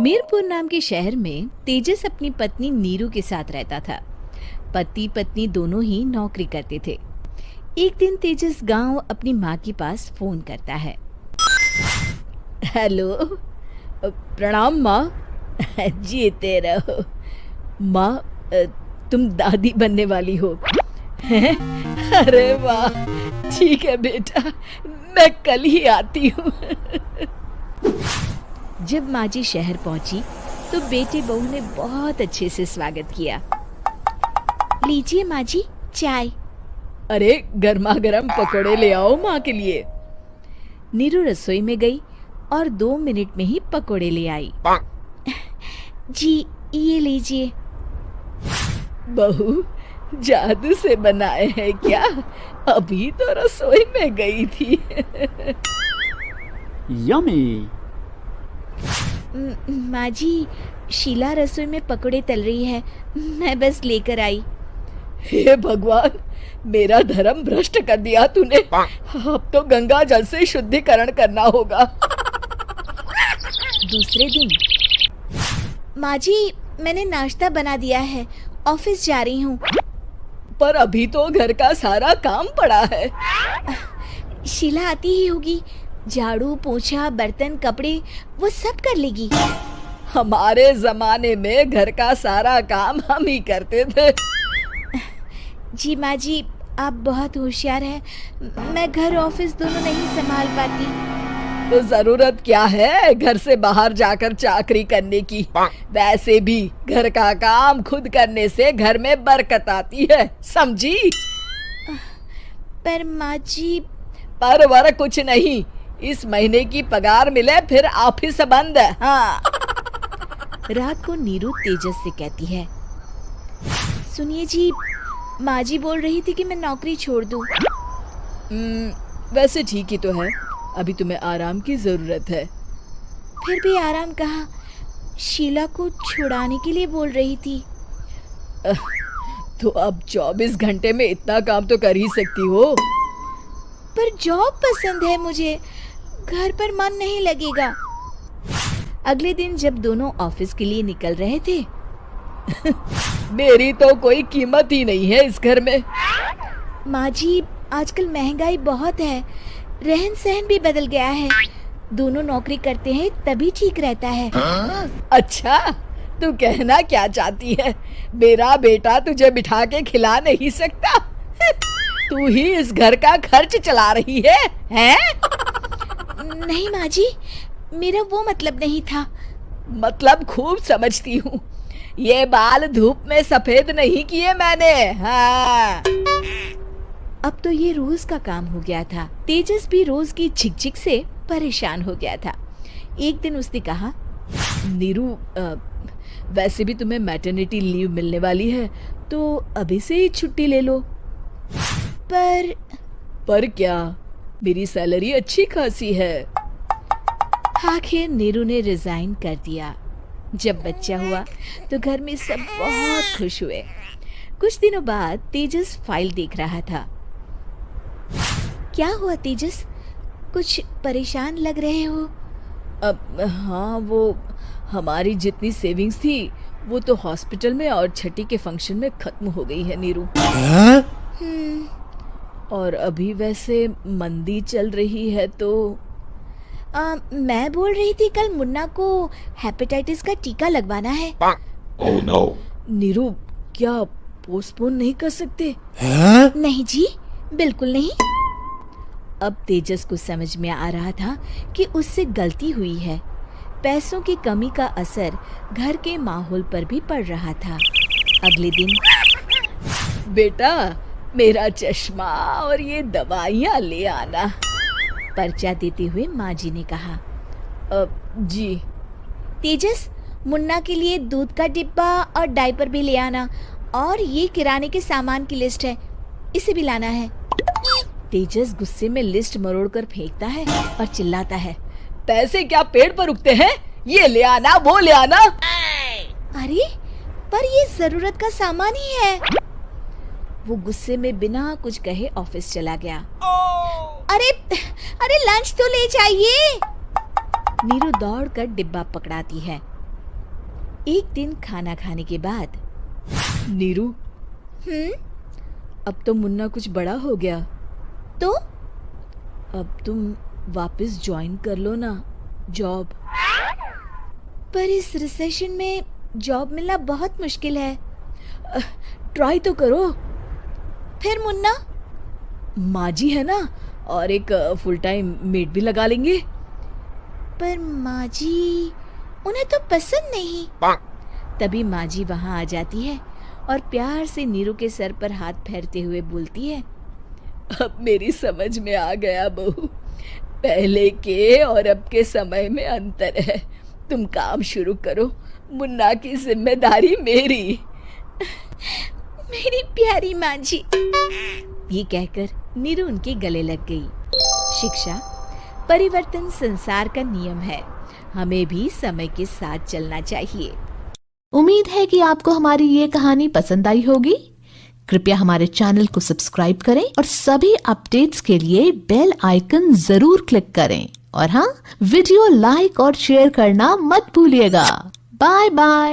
मीरपुर नाम के शहर में तेजस अपनी पत्नी नीरू के साथ रहता था। पति पत्नी दोनों ही नौकरी करते थे। एक दिन तेजस गांव अपनी माँ के पास फोन करता है। हेलो, प्रणाम माँ। जीते रहो माँ, तुम दादी बनने वाली हो। अरे वाह, ठीक है बेटा, मैं कल ही आती हूँ। जब माँ जी शहर पहुंची तो बेटे बहू ने बहुत अच्छे से स्वागत किया। लीजिए माँ जी, चाय। अरे गर्मा गर्म पकौड़े ले आओ माँ के लिए। नीरू रसोई में गई और 2 मिनट में ही पकौड़े ले आई। जी ये लीजिए। बहू, जादू से बनाए हैं क्या? अभी तो रसोई में गई थी। यम्मी। माँ जी, शीला रसोई में पकौड़े तल रही है, मैं बस लेकर आई। हे भगवान, मेरा धर्म भ्रष्ट कर दिया तूने। अब तो गंगा जल से शुद्धिकरण करना होगा। दूसरे दिन, माँ जी मैंने नाश्ता बना दिया है, ऑफिस जा रही हूँ। पर अभी तो घर का सारा काम पड़ा है। शीला आती ही होगी, झाड़ू पोछा बर्तन कपड़े वो सब कर लेगी। हमारे जमाने में घर का सारा काम हम ही करते थे। जी माँ जी, आप बहुत होशियार हैं, मैं घर ऑफिस दोनों नहीं संभाल पाती। तो जरूरत क्या है घर से बाहर जाकर चाकरी करने की? वैसे भी घर का काम खुद करने से घर में बरकत आती है, समझी? पर माँ जी। पर वर कुछ नहीं, इस महीने की पगार मिले फिर ऑफिस बंद। हाँ। रात को नीरू तेजस से कहती है, सुनिए जी, माँ जी बोल रही थी कि मैं नौकरी छोड़ दूं। वैसे ठीक ही तो है, अभी तुम्हें आराम की जरूरत है। फिर भी आराम कहाँ, शीला को छुड़ाने के लिए बोल रही थी। तो अब 24 घंटे में इतना काम तो कर ही सकती हो। पर जॉब पसंद है मुझे, घर पर मन नहीं लगेगा। अगले दिन जब दोनों ऑफिस के लिए निकल रहे थे, मेरी तो कोई कीमत ही नहीं है इस घर में। माँ जी, आजकल महंगाई बहुत है, रहन सहन भी बदल गया है, दोनों नौकरी करते हैं तभी ठीक रहता है। अच्छा, तू कहना क्या चाहती है? मेरा बेटा तुझे बिठा के खिला नहीं सकता? तू ही इस घर का खर्च चला रही है, हैं? नहीं माँ जी, मेरा वो मतलब नहीं था। मतलब खूब समझती हूँ, ये बाल धूप में सफेद नहीं किए मैंने। हाँ। अब तो ये रोज का काम हो गया था। तेजस भी रोज की झिकझिक से परेशान हो गया था। एक दिन उसने कहा, नीरू, वैसे भी तुम्हें मैटरनिटी लीव मिलने वाली है, तो अभी से ही छुट्टी ले लो। पर क्या, मेरी सैलरी अच्छी खासी है। आखिर नीरू ने रिजाइन कर दिया। जब बच्चा हुआ तो घर में सब बहुत खुश हुए। कुछ दिनों बाद तेजस फाइल देख रहा था। क्या हुआ तेजस, कुछ परेशान लग रहे हो? हाँ, वो हमारी जितनी सेविंग्स थी वो तो हॉस्पिटल में और छठी के फंक्शन में खत्म हो गई है नीरू। और अभी वैसे मंदी चल रही है तो मैं बोल रही थी कल मुन्ना को हेपेटाइटिस का टीका लगवाना है। Oh no. नीरू, क्या पोस्टपोन नहीं कर सकते? नहीं जी, बिल्कुल नहीं। अब तेजस को समझ में आ रहा था कि उससे गलती हुई है। पैसों की कमी का असर घर के माहौल पर भी पड़ रहा था। अगले दिन, बेटा मेरा चश्मा और ये दवाइयाँ ले आना, पर्चा देते हुए माँ जी ने कहा। जी। तेजस, मुन्ना के लिए दूध का डिब्बा और डायपर भी ले आना, और ये किराने के सामान की लिस्ट है, इसे भी लाना है। तेजस गुस्से में लिस्ट मरोड़कर फेंकता है और चिल्लाता है, पैसे क्या पेड़ पर उगते हैं? ये ले आना, वो ले आना। अरे पर ये जरूरत का सामान ही है। वो गुस्से में बिना कुछ कहे ऑफिस चला गया। अरे लंच तो ले जाइए। नीरू दौड़कर डिब्बा पकड़ाती है एक दिन खाना खाने के बाद, नीरू, अब तो मुन्ना कुछ बड़ा हो गया, तो अब तुम वापस ज्वाइन कर लो ना जॉब। पर इस रिसेशन में जॉब मिलना बहुत मुश्किल है। ट्राई तो करो। फिर मुन्ना, माँ जी है ना, और एक फुल टाइम मेड भी लगा लेंगे। पर माँ जी, उन्हें तो पसंद नहीं। तभी माँ जी वहाँ आ जाती है और प्यार से नीरू के सर पर हाथ फेरते हुए बोलती है, अब मेरी समझ में आ गया बहू, पहले के और अब के समय में अंतर है। तुम काम शुरू करो, मुन्ना की जिम्मेदारी मेरी। मेरी प्यारी माँ जी। ये कहकर नीरू उनके गले लग गई। शिक्षा, परिवर्तन संसार का नियम है, हमें भी समय के साथ चलना चाहिए। उम्मीद है कि आपको हमारी ये कहानी पसंद आई होगी। कृपया हमारे चैनल को सब्सक्राइब करें और सभी अपडेट्स के लिए बेल आइकन जरूर क्लिक करें। और हाँ, वीडियो लाइक और शेयर करना मत भूलिएगा। Bye bye.